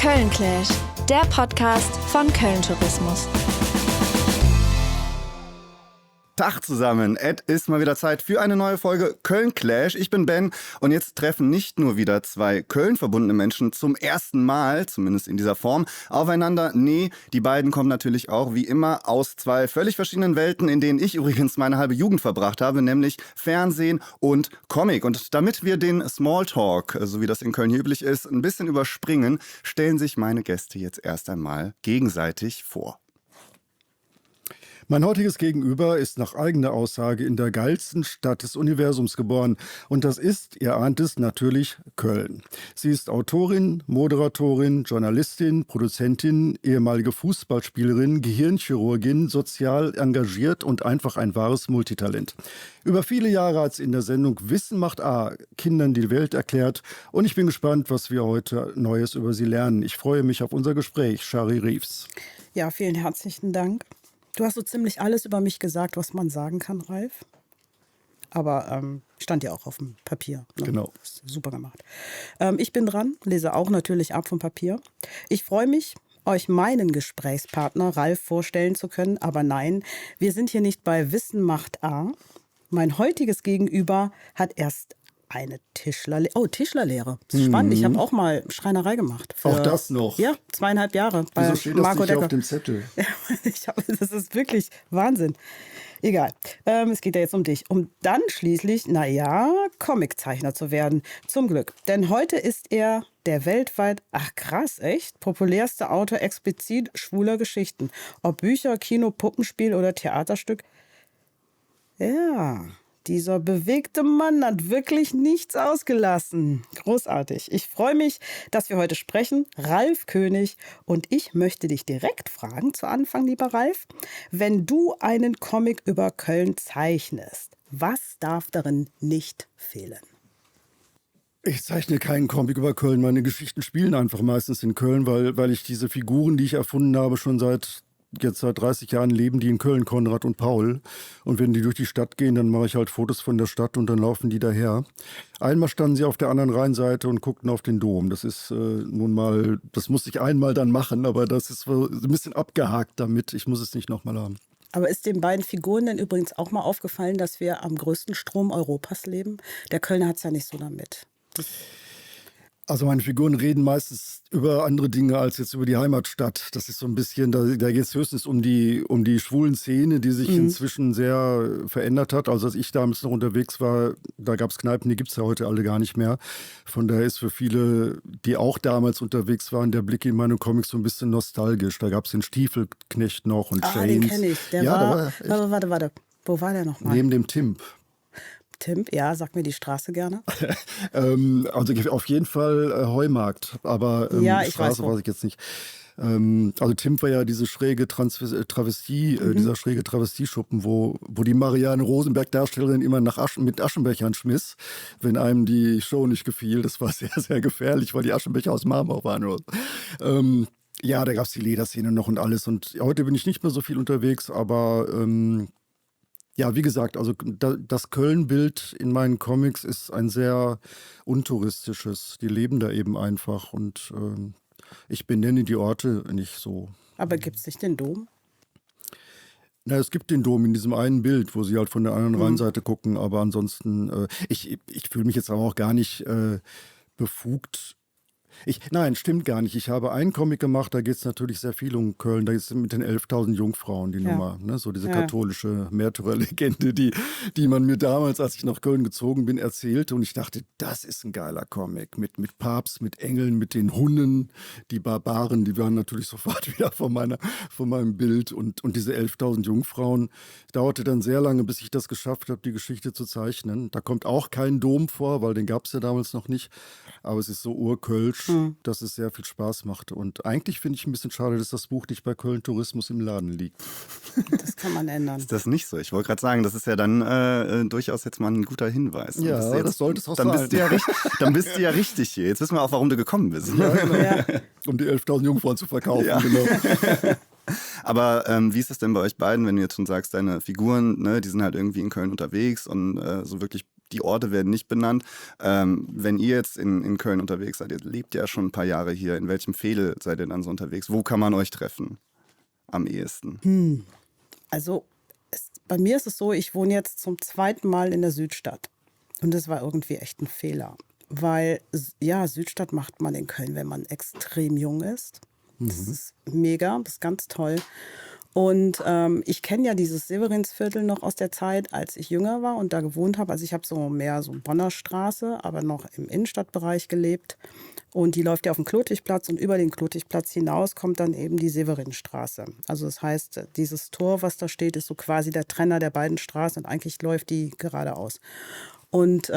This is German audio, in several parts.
Köln Clash, der Podcast von Köln Tourismus. Tag zusammen, es ist mal wieder Zeit für eine neue Folge Köln Clash. Ich bin Ben und jetzt treffen nicht nur wieder zwei Köln verbundene Menschen zum ersten Mal, zumindest in dieser Form, aufeinander. Nee, die beiden kommen natürlich auch wie immer aus zwei völlig verschiedenen Welten, in denen ich übrigens meine halbe Jugend verbracht habe, nämlich Fernsehen und Comic. Und damit wir den Smalltalk, so wie das in Köln hier üblich ist, ein bisschen überspringen, stellen sich meine Gäste jetzt erst einmal gegenseitig vor. Mein heutiges Gegenüber ist nach eigener Aussage in der geilsten Stadt des Universums geboren. Und das ist, ihr ahnt es, natürlich Köln. Sie ist Autorin, Moderatorin, Journalistin, Produzentin, ehemalige Fußballspielerin, Gehirnchirurgin, sozial engagiert und einfach ein wahres Multitalent. Über viele Jahre hat sie in der Sendung Wissen macht A Kindern die Welt erklärt. Und ich bin gespannt, was wir heute Neues über sie lernen. Ich freue mich auf unser Gespräch. Shari Riefs. Ja, vielen herzlichen Dank. Du hast so ziemlich alles über mich gesagt, was man sagen kann, Ralf. Aber stand ja auch auf dem Papier. Ne? Genau. Super gemacht. Ich bin dran, lese auch natürlich ab vom Papier. Ich freue mich, euch meinen Gesprächspartner Ralf vorstellen zu können. Aber nein, wir sind hier nicht bei Wissen macht A. Mein heutiges Gegenüber hat erst eine Tischlerlehre. Das ist spannend. Ich habe auch mal Schreinerei gemacht. Auch das noch? Ja, 2,5 Jahre. Bei Wieso steht Marco das nicht Decker auf dem Zettel? Das ist wirklich Wahnsinn. Egal. Es geht ja jetzt um dich. Um dann schließlich, Comiczeichner zu werden. Zum Glück. Denn heute ist er der weltweit, ach krass, echt, populärste Autor explizit schwuler Geschichten. Ob Bücher, Kino, Puppenspiel oder Theaterstück. Ja, dieser bewegte Mann hat wirklich nichts ausgelassen. Großartig. Ich freue mich, dass wir heute sprechen. Ralf König. Und ich möchte dich direkt fragen, zu Anfang, lieber Ralf, wenn du einen Comic über Köln zeichnest, was darf darin nicht fehlen? Ich zeichne keinen Comic über Köln. Meine Geschichten spielen einfach meistens in Köln, weil ich diese Figuren, die ich erfunden habe, schon seit 30 Jahren leben die in Köln, Konrad und Paul. Und wenn die durch die Stadt gehen, dann mache ich halt Fotos von der Stadt und dann laufen die daher. Einmal standen sie auf der anderen Rheinseite und guckten auf den Dom. Das ist nun mal, das musste ich einmal dann machen, aber das ist so ein bisschen abgehakt damit. Ich muss es nicht nochmal haben. Aber ist den beiden Figuren denn übrigens auch mal aufgefallen, dass wir am größten Strom Europas leben? Der Kölner hat es ja nicht so damit. Also meine Figuren reden meistens über andere Dinge als jetzt über die Heimatstadt. Das ist so ein bisschen, da geht es höchstens um die schwulen Szene, die sich inzwischen sehr verändert hat. Also als ich damals noch unterwegs war, da gab es Kneipen, die gibt es ja heute alle gar nicht mehr. Von daher ist für viele, die auch damals unterwegs waren, der Blick in meine Comics so ein bisschen nostalgisch. Da gab es den Stiefelknecht noch und James. Den kenne ich. Der war, warte. Wo war der nochmal? Neben dem Timp. Timp, ja, sag mir die Straße gerne. Also auf jeden Fall Heumarkt, aber ja, die Straße weiß ich jetzt nicht. Also Timp war ja diese schräge Travestie, dieser schräge Travestieschuppen, wo die Marianne Rosenberg-Darstellerin immer mit Aschenbechern schmiss, wenn einem die Show nicht gefiel. Das war sehr, sehr gefährlich, weil die Aschenbecher aus Marmor waren. Ja, da gab es die Lederszene noch und alles. Und heute bin ich nicht mehr so viel unterwegs, aber ja, wie gesagt, also das Köln-Bild in meinen Comics ist ein sehr untouristisches. Die leben da eben einfach und ich benenne die Orte nicht so. Aber gibt es nicht den Dom? Na, es gibt den Dom in diesem einen Bild, wo sie halt von der anderen Rheinseite gucken, aber ansonsten, ich fühle mich jetzt aber auch gar nicht befugt. Nein, stimmt gar nicht. Ich habe einen Comic gemacht, da geht es natürlich sehr viel um Köln. Da ist mit den 11.000 Jungfrauen die Nummer. Ne? So diese katholische Märtyrerlegende, die man mir damals, als ich nach Köln gezogen bin, erzählte. Und ich dachte, das ist ein geiler Comic. Mit Papst, mit Engeln, mit den Hunnen. Die Barbaren, die waren natürlich sofort wieder von meinem Bild. Und diese 11.000 Jungfrauen dauerte dann sehr lange, bis ich das geschafft habe, die Geschichte zu zeichnen. Da kommt auch kein Dom vor, weil den gab es ja damals noch nicht. Aber es ist so urkölsch, dass es sehr viel Spaß macht. Und eigentlich finde ich ein bisschen schade, dass das Buch nicht bei Köln Tourismus im Laden liegt. Das kann man ändern. Ist das nicht so? Ich wollte gerade sagen, das ist ja dann durchaus jetzt mal ein guter Hinweis. Ja, das sollte es auch dann sein. Dann bist du ja richtig hier. Jetzt wissen wir auch, warum du gekommen bist. Ja, genau. Um die 11.000 Jungfrauen zu verkaufen. Ja. Genau. Aber wie ist das denn bei euch beiden, wenn du jetzt schon sagst, deine Figuren, ne, die sind halt irgendwie in Köln unterwegs und so wirklich die Orte werden nicht benannt. Wenn ihr jetzt in Köln unterwegs seid, ihr lebt ja schon ein paar Jahre hier, in welchem Veedel seid ihr dann so unterwegs? Wo kann man euch treffen am ehesten? Also bei mir ist es so, ich wohne jetzt zum zweiten Mal in der Südstadt. Und das war irgendwie echt ein Fehler. Weil, ja, Südstadt macht man in Köln, wenn man extrem jung ist. Das ist mega, das ist ganz toll. Und ich kenne ja dieses Severinsviertel noch aus der Zeit, als ich jünger war und da gewohnt habe. Also ich habe so mehr so Bonner Straße, aber noch im Innenstadtbereich gelebt. Und die läuft ja auf dem Klotigplatz und über den Klotigplatz hinaus kommt dann eben die Severinstraße. Also das heißt, dieses Tor, was da steht, ist so quasi der Trenner der beiden Straßen und eigentlich läuft die geradeaus. Und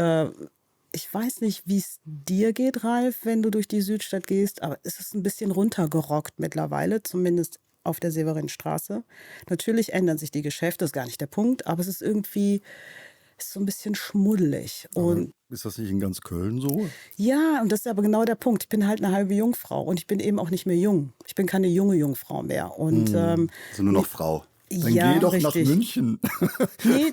ich weiß nicht, wie es dir geht, Ralf, wenn du durch die Südstadt gehst, aber es ist ein bisschen runtergerockt mittlerweile, zumindest auf der Severinstraße. Natürlich ändern sich die Geschäfte, ist gar nicht der Punkt, aber es ist irgendwie ist so ein bisschen schmuddelig. Und Ist das nicht in ganz Köln so? ja, und das ist aber genau der Punkt. Ich bin halt eine halbe Jungfrau und ich bin eben auch nicht mehr jung. Ich bin keine junge Jungfrau mehr. Und Also nur noch Frau. Dann ja, geh doch richtig. nach München. Nee,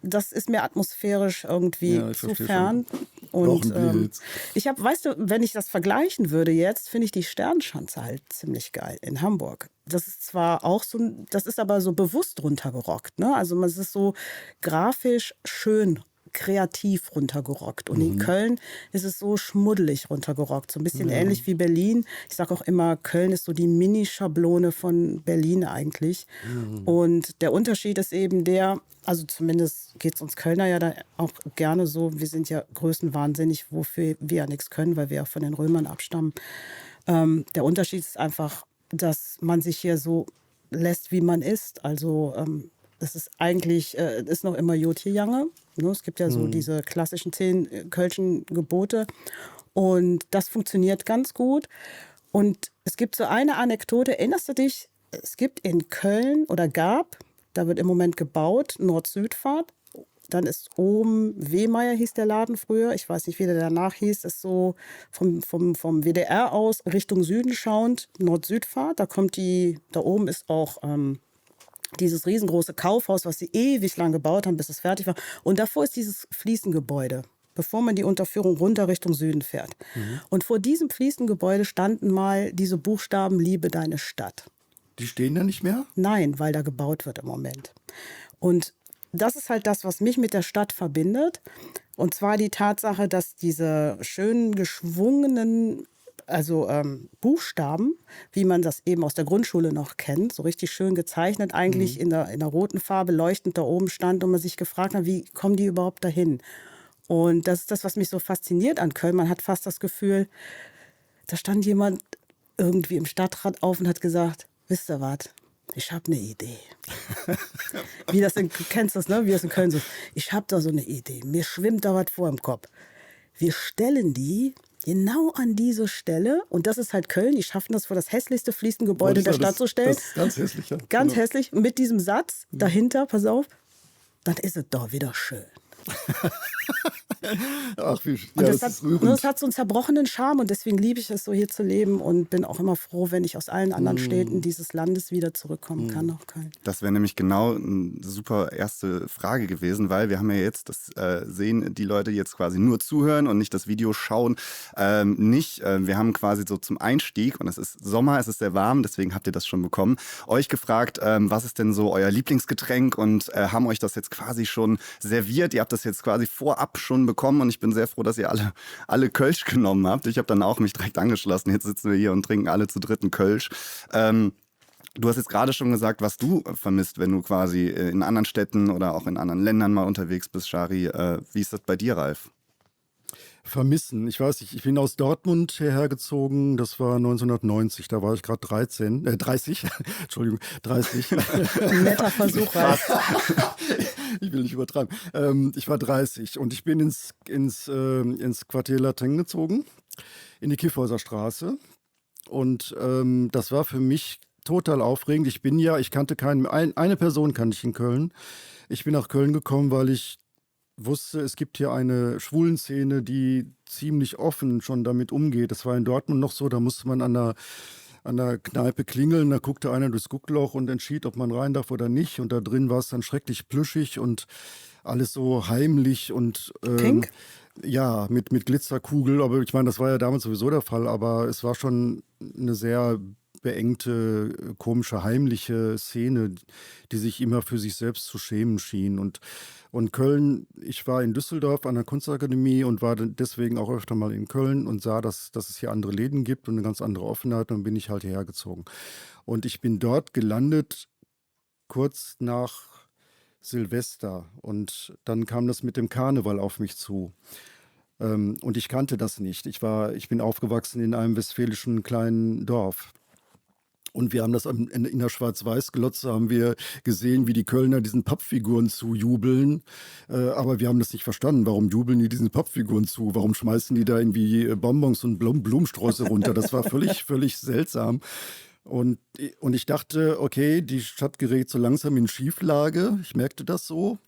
das ist mir atmosphärisch irgendwie Ja, ich zu verstehe fern. Brauchen Und Blitz. ich habe, weißt du, wenn ich das vergleichen würde jetzt, finde ich die Sternschanze halt ziemlich geil in Hamburg. Das ist zwar auch so, das ist aber so bewusst runtergerockt, ne? Also es ist so grafisch schön kreativ runtergerockt. Und in Köln ist es so schmuddelig runtergerockt. So ein bisschen ähnlich wie Berlin. Ich sage auch immer, Köln ist so die Mini-Schablone von Berlin eigentlich. Und der Unterschied ist eben der, also zumindest geht es uns Kölner ja da auch gerne so, wir sind ja größenwahnsinnig, wofür wir ja nichts können, weil wir ja von den Römern abstammen. Der Unterschied ist einfach, dass man sich hier so lässt, wie man ist. Also es ist eigentlich, ist noch immer Jod hier Jange. Ne? Es gibt ja so diese klassischen 10 Kölschen Gebote. Und das funktioniert ganz gut. Und es gibt so eine Anekdote, erinnerst du dich? Es gibt in Köln oder gab, da wird im Moment gebaut, Nord-Süd-Fahrt. Dann ist oben Wehmeier hieß der Laden früher. Ich weiß nicht, wie der danach hieß. Ist so vom WDR aus Richtung Süden schauend Nord-Süd-Fahrt. Da oben ist auch dieses riesengroße Kaufhaus, was sie ewig lang gebaut haben, bis es fertig war. Und davor ist dieses Fliesengebäude, bevor man die Unterführung runter Richtung Süden fährt. Und vor diesem Fliesengebäude standen mal diese Buchstaben Liebe deine Stadt. Die stehen da nicht mehr? Nein, weil da gebaut wird im Moment. Und das ist halt das, was mich mit der Stadt verbindet. Und zwar die Tatsache, dass diese schönen, geschwungenen Buchstaben, wie man das eben aus der Grundschule noch kennt, so richtig schön gezeichnet, eigentlich in der roten Farbe leuchtend da oben stand und man sich gefragt hat, wie kommen die überhaupt dahin? Und das ist das, was mich so fasziniert an Köln. Man hat fast das Gefühl, da stand jemand irgendwie im Stadtrat auf und hat gesagt, wisst ihr was, ich habe eine Idee. Du kennst das, ne? Wie das in Köln so ist. Ich habe da so eine Idee. Mir schwimmt da was vor im Kopf. Wir stellen die genau an diese Stelle, und das ist halt Köln, die schaffen das vor das hässlichste Fliesengebäude der Stadt zu stellen. Das ist ganz hässlich. Ja. Ganz hässlich, mit diesem Satz dahinter, pass auf, dann ist es doch wieder schön. Ach, wie, Und ja, das, das ist hat, rührend. das hat so einen zerbrochenen Charme und deswegen liebe ich es so hier zu leben und bin auch immer froh, wenn ich aus allen anderen Städten dieses Landes wieder zurückkommen kann nach Köln. Das wäre nämlich genau eine super erste Frage gewesen, weil wir haben ja jetzt, das sehen die Leute jetzt quasi nur zuhören und nicht das Video schauen. Wir haben quasi so zum Einstieg, und es ist Sommer, es ist sehr warm, deswegen habt ihr das schon bekommen, euch gefragt, was ist denn so euer Lieblingsgetränk, und haben euch das jetzt quasi schon serviert. Ihr habt das jetzt quasi vorab schon bekommen und ich bin sehr froh, dass ihr alle Kölsch genommen habt. Ich habe dann auch mich direkt angeschlossen. Jetzt sitzen wir hier und trinken alle zu dritten Kölsch. Du hast jetzt gerade schon gesagt, was du vermisst, wenn du quasi in anderen Städten oder auch in anderen Ländern mal unterwegs bist, Shari. Wie ist das bei dir, Ralf? Vermissen. Ich weiß nicht, ich bin aus Dortmund hierher gezogen, das war 1990, da war ich gerade 30, Entschuldigung, 30. Netter Versuch, Ralf. Ich will nicht übertreiben. Ich war 30 und ich bin ins Quartier Latin gezogen, in die Kyffhäuser Straße, und das war für mich total aufregend. Ich kannte eine Person kannte ich in Köln. Ich bin nach Köln gekommen, weil ich wusste, es gibt hier eine Schwulenszene, die ziemlich offen schon damit umgeht. Das war in Dortmund noch so, da musste man an der Kneipe klingeln, da guckte einer durchs Guckloch und entschied, ob man rein darf oder nicht. Und da drin war es dann schrecklich plüschig und alles so heimlich und Pink? ja, mit Glitzerkugel. Aber ich meine, das war ja damals sowieso der Fall, aber es war schon eine sehr beengte, komische, heimliche Szene, die sich immer für sich selbst zu schämen schien. Und Köln, ich war in Düsseldorf an der Kunstakademie und war dann deswegen auch öfter mal in Köln und sah, dass es hier andere Läden gibt und eine ganz andere Offenheit. Und dann bin ich halt hierher gezogen. Und ich bin dort gelandet kurz nach Silvester. Und dann kam das mit dem Karneval auf mich zu. Und ich kannte das nicht. Ich bin aufgewachsen in einem westfälischen kleinen Dorf. Und wir haben das in der Schwarz-Weiß-Glotze haben wir gesehen, wie die Kölner diesen Pappfiguren zujubeln. Aber wir haben das nicht verstanden. Warum jubeln die diesen Pappfiguren zu? Warum schmeißen die da irgendwie Bonbons und Blumensträuße runter? Das war völlig seltsam. Und ich dachte, okay, die Stadt gerät so langsam in Schieflage. Ich merkte das so.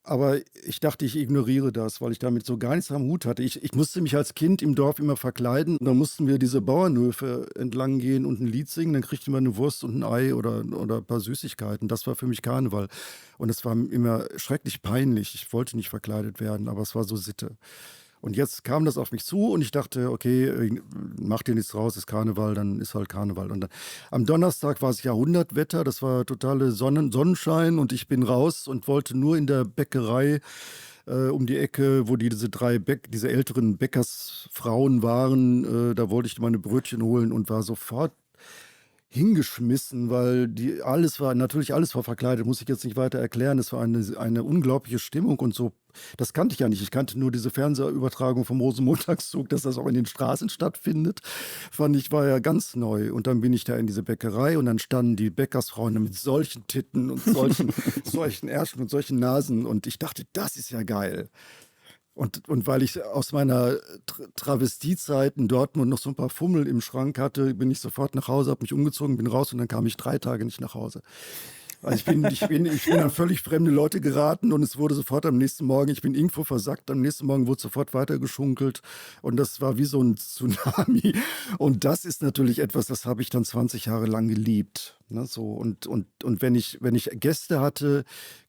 Aber ich dachte, ich ignoriere das, weil ich damit so gar nichts am Hut hatte. Ich musste mich als Kind im Dorf immer verkleiden. Da mussten wir diese Bauernhöfe entlang gehen und ein Lied singen. Dann kriegte man eine Wurst und ein Ei oder ein paar Süßigkeiten. Das war für mich Karneval. Und es war immer schrecklich peinlich. Ich wollte nicht verkleidet werden, aber es war so Sitte. Und jetzt kam das auf mich zu und ich dachte, okay, mach dir nichts raus, ist Karneval, dann ist halt Karneval. Und dann, am Donnerstag war es Jahrhundertwetter, das war totale Sonnenschein und ich bin raus und wollte nur in der Bäckerei um die Ecke, wo diese älteren Bäckersfrauen waren, da wollte ich meine Brötchen holen und war sofort hingeschmissen, weil alles war verkleidet, muss ich jetzt nicht weiter erklären. Es war eine unglaubliche Stimmung und so. Das kannte ich ja nicht. Ich kannte nur diese Fernsehübertragung vom Rosenmontagszug, dass das auch in den Straßen stattfindet. War ja ganz neu. Und dann bin ich da in diese Bäckerei und dann standen die Bäckersfrauen mit solchen Titten und solchen Ärschen und solchen Nasen. Und ich dachte, das ist ja geil. Und weil ich aus meiner Travestiezeit in Dortmund noch so ein paar Fummel im Schrank hatte, bin ich sofort nach Hause, habe mich umgezogen, bin raus und dann kam ich 3 Tage nicht nach Hause. Also ich bin an völlig fremde Leute geraten und es wurde sofort am nächsten Morgen, ich bin irgendwo versackt, am nächsten Morgen wurde sofort weitergeschunkelt und das war wie so ein Tsunami. Und das ist natürlich etwas, das habe ich dann 20 Jahre lang geliebt. Ne, so. Und wenn ich Gäste hatte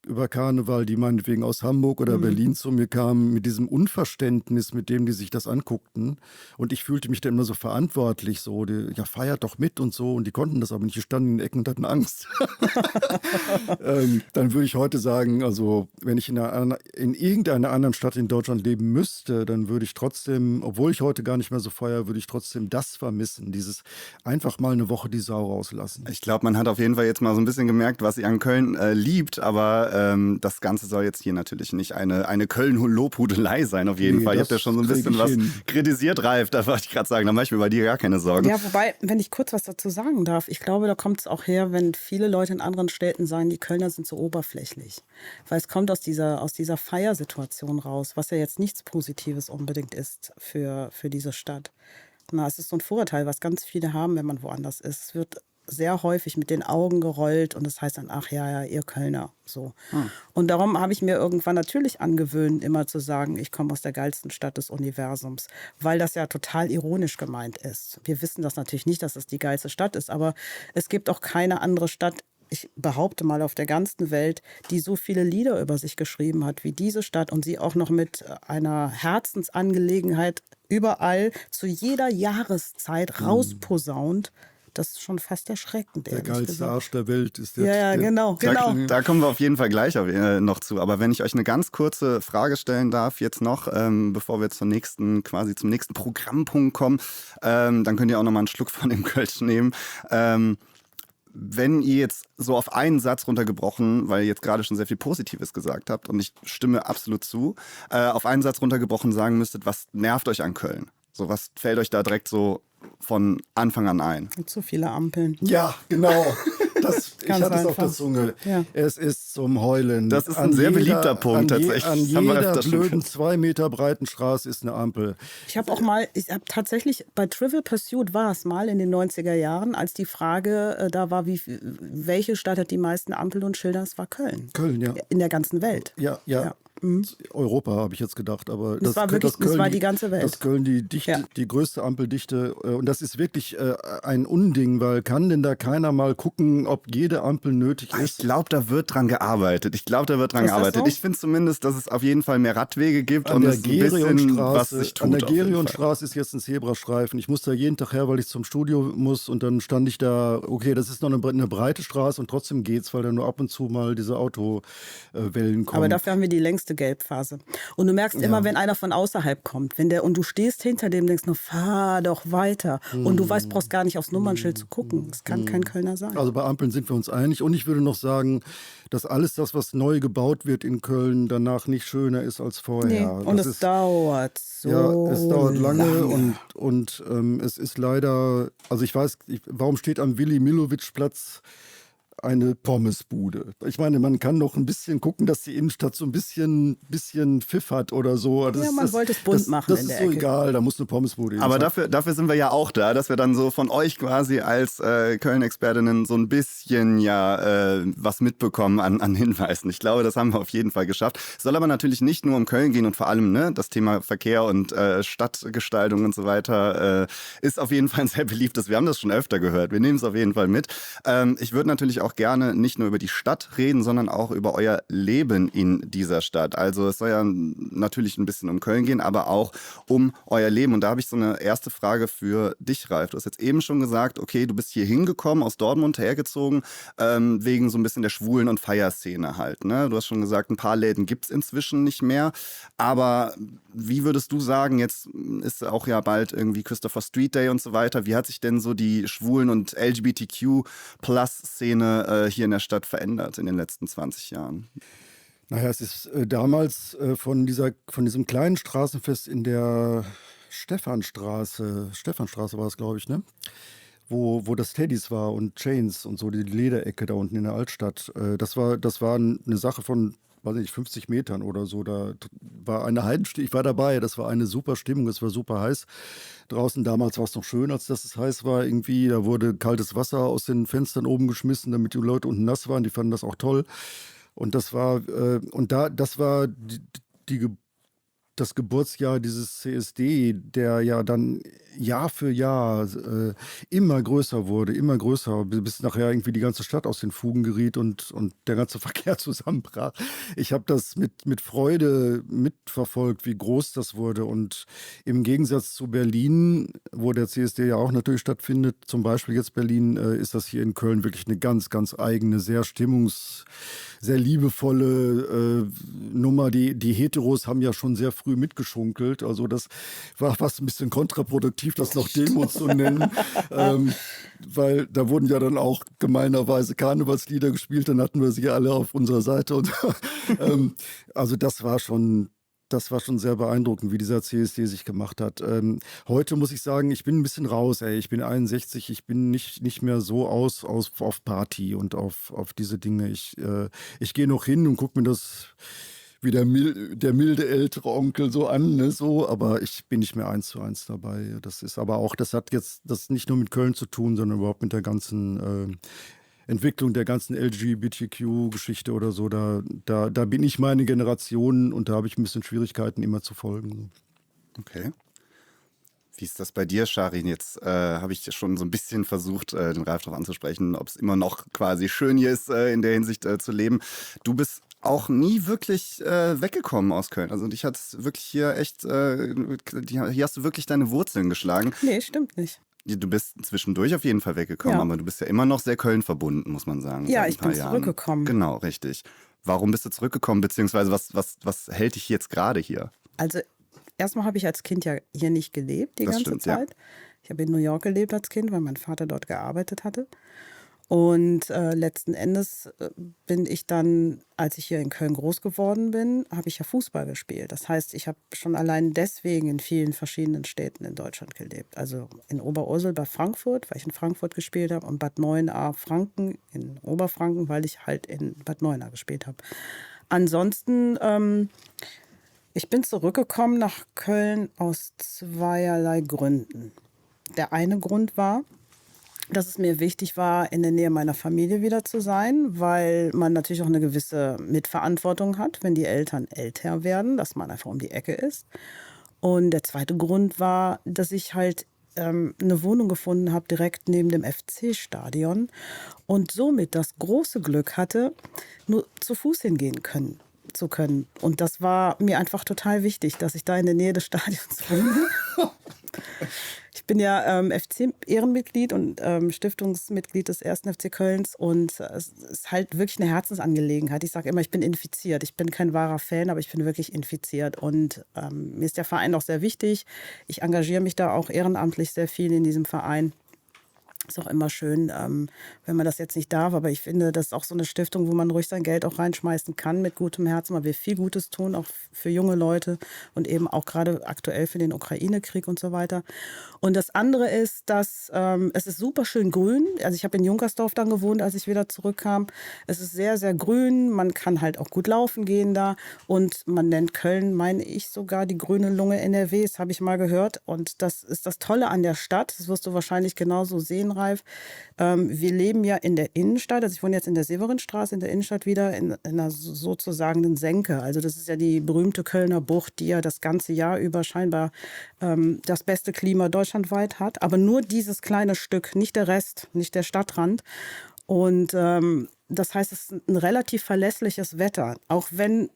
über Karneval, die meinetwegen aus Hamburg oder Berlin zu mir kamen, mit diesem Unverständnis, mit dem die sich das anguckten. Und ich fühlte mich dann immer so verantwortlich, so, ja, feiert doch mit und so. Und die konnten das aber nicht, die standen in den Ecken und hatten Angst. Dann würde ich heute sagen, also wenn ich in irgendeiner anderen Stadt in Deutschland leben müsste, dann würde ich trotzdem, obwohl ich heute gar nicht mehr so feiere, würde ich trotzdem das vermissen, dieses einfach mal eine Woche die Sau rauslassen. Ich glaube, man hat auf jeden Fall jetzt mal so ein bisschen gemerkt, was ihr an Köln liebt, aber das Ganze soll jetzt hier natürlich nicht eine Köln-Lobhudelei sein, auf jeden Fall. Ihr habt ja schon so ein bisschen was kritisiert, Ralf, da wollte ich gerade sagen, da mache ich mir bei dir gar keine Sorgen. Ja, wobei, wenn ich kurz was dazu sagen darf, ich glaube, da kommt es auch her, wenn viele Leute in anderen Städten sagen, die Kölner sind so oberflächlich. Weil es kommt aus dieser Feiersituation raus, was ja jetzt nichts Positives unbedingt ist für diese Stadt. Na, es ist so ein Vorurteil, was ganz viele haben, wenn man woanders ist. Es wird sehr häufig mit den Augen gerollt und das heißt dann, ach ja, ihr Kölner, so. Und darum habe ich mir irgendwann natürlich angewöhnt, immer zu sagen, ich komme aus der geilsten Stadt des Universums, weil das ja total ironisch gemeint ist. Wir wissen das natürlich nicht, dass es die geilste Stadt ist, aber es gibt auch keine andere Stadt, ich behaupte mal auf der ganzen Welt, die so viele Lieder über sich geschrieben hat wie diese Stadt und sie auch noch mit einer Herzensangelegenheit überall zu jeder Jahreszeit rausposaunt. Das ist schon fast erschreckend. Der geilste Arsch der Welt ist Ja, genau. Da kommen wir auf jeden Fall gleich noch zu. Aber wenn ich euch eine ganz kurze Frage stellen darf, jetzt noch, bevor wir zum nächsten Programmpunkt kommen, dann könnt ihr auch noch mal einen Schluck von dem Kölsch nehmen. Wenn ihr jetzt so auf einen Satz runtergebrochen, weil ihr jetzt gerade schon sehr viel Positives gesagt habt und ich stimme absolut zu, auf einen Satz runtergebrochen sagen müsstet, was nervt euch an Köln? So, was fällt euch da direkt so von Anfang an ein? Zu viele Ampeln. Ja, genau. Ich hatte es auf der einfach. Zunge. Ja. Es ist zum Heulen. Das ist ein sehr beliebter Punkt tatsächlich. An Das haben wir jeder öfter schon blöden gehört. 2 Meter breiten Straße ist eine Ampel. Ich habe tatsächlich bei Trivial Pursuit war es mal in den 90er Jahren, als die Frage da war, welche Stadt hat die meisten Ampeln und Schilder, es war Köln. Köln, ja. In der ganzen Welt. Ja. Europa, habe ich jetzt gedacht. Aber Das war wirklich, das war die ganze Welt. Dass Köln die größte Ampeldichte, und das ist wirklich ein Unding, weil kann denn da keiner mal gucken, ob jede Ampel nötig Ich ist? glaube, da wird dran gearbeitet. Ist das so? Ich finde zumindest, dass es auf jeden Fall mehr Radwege gibt An und der es ein bisschen was sich tut. An der auf jeden Fall. Gerionstraße ist jetzt ein Zebrastreifen. Ich muss da jeden Tag her, weil ich zum Studio muss, und dann stand ich da, okay, das ist noch eine breite Straße und trotzdem geht's, weil da nur ab und zu mal diese Autowellen kommen. Aber dafür haben wir die längste Gelbphase. Und du merkst immer, wenn einer von außerhalb kommt, und du stehst hinter dem, denkst nur, fahr doch weiter. Und du weißt, brauchst gar nicht aufs Nummernschild zu gucken. Es kann kein Kölner sein. Also bei Ampeln sind wir uns einig. Und ich würde noch sagen, dass alles das, was neu gebaut wird in Köln, danach nicht schöner ist als vorher. Und es dauert so Ja, es dauert lange. Und es ist leider, also ich weiß, warum steht am Willi-Millowitsch-Platz eine Pommesbude? Ich meine, man kann doch ein bisschen gucken, dass die Innenstadt so ein bisschen Pfiff hat oder so. Man wollte es bunt machen Das in ist der so Ecke. egal, da muss eine Pommesbude Aber sein. dafür sind wir ja auch da, dass wir dann so von euch quasi als Köln-Expertinnen so ein bisschen was mitbekommen an Hinweisen. Ich glaube, das haben wir auf jeden Fall geschafft. Es soll aber natürlich nicht nur um Köln gehen und vor allem das Thema Verkehr und Stadtgestaltung und so weiter ist auf jeden Fall ein sehr beliebtes. Wir haben das schon öfter gehört. Wir nehmen es auf jeden Fall mit. Ich würde natürlich auch gerne nicht nur über die Stadt reden, sondern auch über euer Leben in dieser Stadt. Also es soll ja natürlich ein bisschen um Köln gehen, aber auch um euer Leben. Und da habe ich so eine erste Frage für dich, Ralf. Du hast jetzt eben schon gesagt, okay, du bist hier hingekommen, aus Dortmund hergezogen, wegen so ein bisschen der Schwulen- und Feierszene halt. Ne? Du hast schon gesagt, ein paar Läden gibt es inzwischen nicht mehr. Aber wie würdest du sagen, jetzt ist auch ja bald irgendwie Christopher Street Day und so weiter. Wie hat sich denn so die Schwulen- und LGBTQ-Plus-Szene hier in der Stadt verändert in den letzten 20 Jahren? Naja, es ist damals von diesem kleinen Straßenfest in der Stephanstraße war es, glaube ich, ne? Wo das Teddys war und Chains und so, die Lederecke da unten in der Altstadt. Das war eine Sache von, weiß nicht, 50 Metern oder so. Da war eine Heidenstimmung, ich war dabei, das war eine super Stimmung, es war super heiß. Draußen damals war es noch schön, als dass es heiß war irgendwie. Da wurde kaltes Wasser aus den Fenstern oben geschmissen, damit die Leute unten nass waren. Die fanden das auch toll. Und das war das Geburtsjahr dieses CSD, der ja dann Jahr für Jahr immer größer wurde, immer größer, bis nachher irgendwie die ganze Stadt aus den Fugen geriet und der ganze Verkehr zusammenbrach. Ich habe das mit Freude mitverfolgt, wie groß das wurde. Und im Gegensatz zu Berlin, wo der CSD ja auch natürlich stattfindet, zum Beispiel jetzt Berlin, ist das hier in Köln wirklich eine ganz, ganz eigene, sehr sehr liebevolle Nummer. Die Heteros haben ja schon sehr früh mitgeschunkelt. Also das war fast ein bisschen kontraproduktiv, das noch Demos zu nennen. Weil da wurden ja dann auch gemeinerweise Karnevalslieder gespielt. Dann hatten wir sie alle auf unserer Seite. Und also das war schon sehr beeindruckend, wie dieser CSD sich gemacht hat. Heute muss ich sagen, ich bin ein bisschen raus. Ich bin 61, ich bin nicht mehr so auf Party und auf diese Dinge. Ich gehe noch hin und gucke mir das wie der milde ältere Onkel so an, ne, so, aber ich bin nicht mehr 1:1 dabei. Das ist aber auch, das hat jetzt das nicht nur mit Köln zu tun, sondern überhaupt mit der ganzen Entwicklung der ganzen LGBTQ-Geschichte oder so, da bin ich meine Generation und da habe ich ein bisschen Schwierigkeiten, immer zu folgen. Okay. Wie ist das bei dir, Sharin? Jetzt habe ich schon so ein bisschen versucht, den Ralf darauf anzusprechen, ob es immer noch quasi schön hier ist, in der Hinsicht zu leben. Du bist auch nie wirklich weggekommen aus Köln. Also dich hat es wirklich hier echt, hier hast du wirklich deine Wurzeln geschlagen. Nee, stimmt nicht. Du bist zwischendurch auf jeden Fall weggekommen, Ja. aber du bist ja immer noch sehr Köln verbunden, muss man sagen. Ja, seit ein ich paar bin Jahren. zurückgekommen. Genau, richtig. Warum bist du zurückgekommen, beziehungsweise was hält dich jetzt gerade hier? Also erstmal habe ich als Kind ja hier nicht gelebt die Das ganze stimmt, ja. Zeit. Ich habe in New York gelebt als Kind, weil mein Vater dort gearbeitet hatte. Und letzten Endes bin ich dann, als ich hier in Köln groß geworden bin, habe ich ja Fußball gespielt. Das heißt, ich habe schon allein deswegen in vielen verschiedenen Städten in Deutschland gelebt. Also in Oberursel bei Frankfurt, weil ich in Frankfurt gespielt habe, und Bad Neuenahr, Franken in Oberfranken, weil ich halt in Bad Neuenahr gespielt habe. Ansonsten, ich bin zurückgekommen nach Köln aus zweierlei Gründen. Der eine Grund war, dass es mir wichtig war, in der Nähe meiner Familie wieder zu sein, weil man natürlich auch eine gewisse Mitverantwortung hat, wenn die Eltern älter werden, dass man einfach um die Ecke ist. Und der zweite Grund war, dass ich halt eine Wohnung gefunden habe direkt neben dem FC-Stadion und somit das große Glück hatte, nur zu Fuß hingehen zu können. Und das war mir einfach total wichtig, dass ich da in der Nähe des Stadions wohne. Ich bin ja FC-Ehrenmitglied und Stiftungsmitglied des 1. FC Kölns und es ist halt wirklich eine Herzensangelegenheit. Ich sage immer, ich bin infiziert. Ich bin kein wahrer Fan, aber ich bin wirklich infiziert und mir ist der Verein auch sehr wichtig. Ich engagiere mich da auch ehrenamtlich sehr viel in diesem Verein. Ist auch immer schön, wenn man das jetzt nicht darf, aber ich finde, das ist auch so eine Stiftung, wo man ruhig sein Geld auch reinschmeißen kann mit gutem Herzen, weil wir viel Gutes tun, auch für junge Leute und eben auch gerade aktuell für den Ukraine-Krieg und so weiter. Und das andere ist, dass es ist super schön grün. Also ich habe in Junkersdorf dann gewohnt, als ich wieder zurückkam. Es ist sehr, sehr grün. Man kann halt auch gut laufen gehen da und man nennt Köln, meine ich, sogar die grüne Lunge NRWs, habe ich mal gehört. Und das ist das Tolle an der Stadt. Das wirst du wahrscheinlich genauso sehen, Ralf. Wir leben ja in der Innenstadt, also ich wohne jetzt in der Severinstraße, in der Innenstadt wieder, in einer sozusagen Senke. Also das ist ja die berühmte Kölner Bucht, die ja das ganze Jahr über scheinbar das beste Klima deutschlandweit hat. Aber nur dieses kleine Stück, nicht der Rest, nicht der Stadtrand. Und das heißt, es ist ein relativ verlässliches Wetter. Auch wenn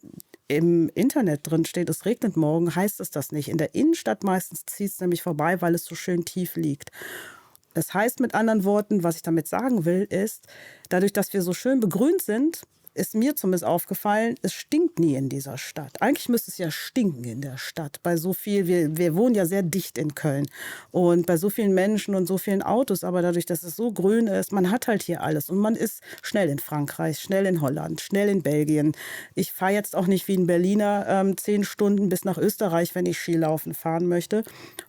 im Internet drin steht, es regnet morgen, heißt es das nicht. In der Innenstadt meistens zieht es nämlich vorbei, weil es so schön tief liegt. Das heißt mit anderen Worten, was ich damit sagen will, ist, dadurch, dass wir so schön begrünt sind, ist mir zumindest aufgefallen, es stinkt nie in dieser Stadt. Eigentlich müsste es ja stinken in der Stadt. Bei so viel, wir wohnen ja sehr dicht in Köln und bei so vielen Menschen und so vielen Autos, aber dadurch, dass es so grün ist, man hat halt hier alles und man ist schnell in Frankreich, schnell in Holland, schnell in Belgien. Ich fahre jetzt auch nicht wie ein Berliner 10 Stunden bis nach Österreich, wenn ich Skilaufen fahren möchte.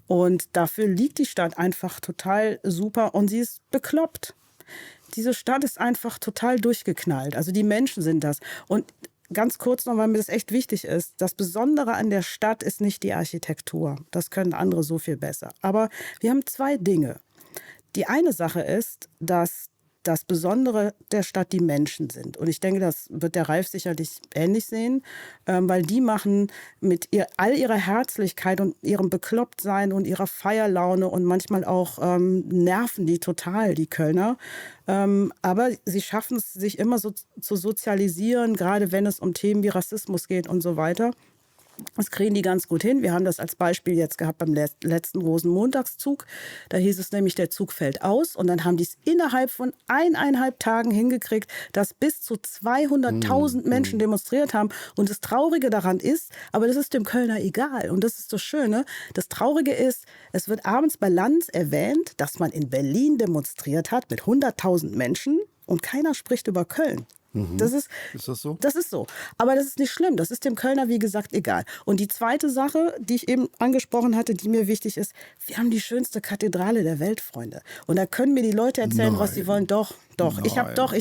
Und dafür liegt die Stadt einfach total super und sie ist bekloppt. Diese Stadt ist einfach total durchgeknallt. Also die Menschen sind das. Und ganz kurz noch, weil mir das echt wichtig ist, das Besondere an der Stadt ist nicht die Architektur. Das können andere so viel besser. Aber wir haben 2 Dinge. Die eine Sache ist, dass das Besondere der Stadt die Menschen sind. Und ich denke, das wird der Ralf sicherlich ähnlich sehen, weil die machen mit all ihrer Herzlichkeit und ihrem Beklopptsein und ihrer Feierlaune und manchmal auch nerven die total, die Kölner. Aber sie schaffen es, sich immer so zu sozialisieren, gerade wenn es um Themen wie Rassismus geht und so weiter. Das kriegen die ganz gut hin. Wir haben das als Beispiel jetzt gehabt beim letzten Rosenmontagszug. Da hieß es nämlich, der Zug fällt aus. Und dann haben die es innerhalb von 1,5 Tagen hingekriegt, dass bis zu 200.000 Menschen demonstriert haben. Und das Traurige daran ist, aber das ist dem Kölner egal. Und das ist das Schöne. Das Traurige ist, es wird abends bei Lanz erwähnt, dass man in Berlin demonstriert hat mit 100.000 Menschen. Und keiner spricht über Köln. Das ist das so? Das ist so. Aber das ist nicht schlimm. Das ist dem Kölner, wie gesagt, egal. Und die zweite Sache, die ich eben angesprochen hatte, die mir wichtig ist, wir haben die schönste Kathedrale der Welt, Freunde. Und da können mir die Leute erzählen, was sie wollen. Doch. Nein. Ich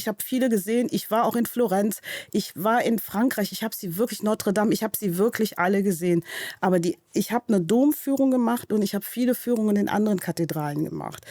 habe viele gesehen. Ich war auch in Florenz. Ich war in Frankreich. Ich habe sie wirklich, Notre Dame, ich habe sie wirklich alle gesehen. Aber ich habe eine Domführung gemacht und ich habe viele Führungen in anderen Kathedralen gemacht.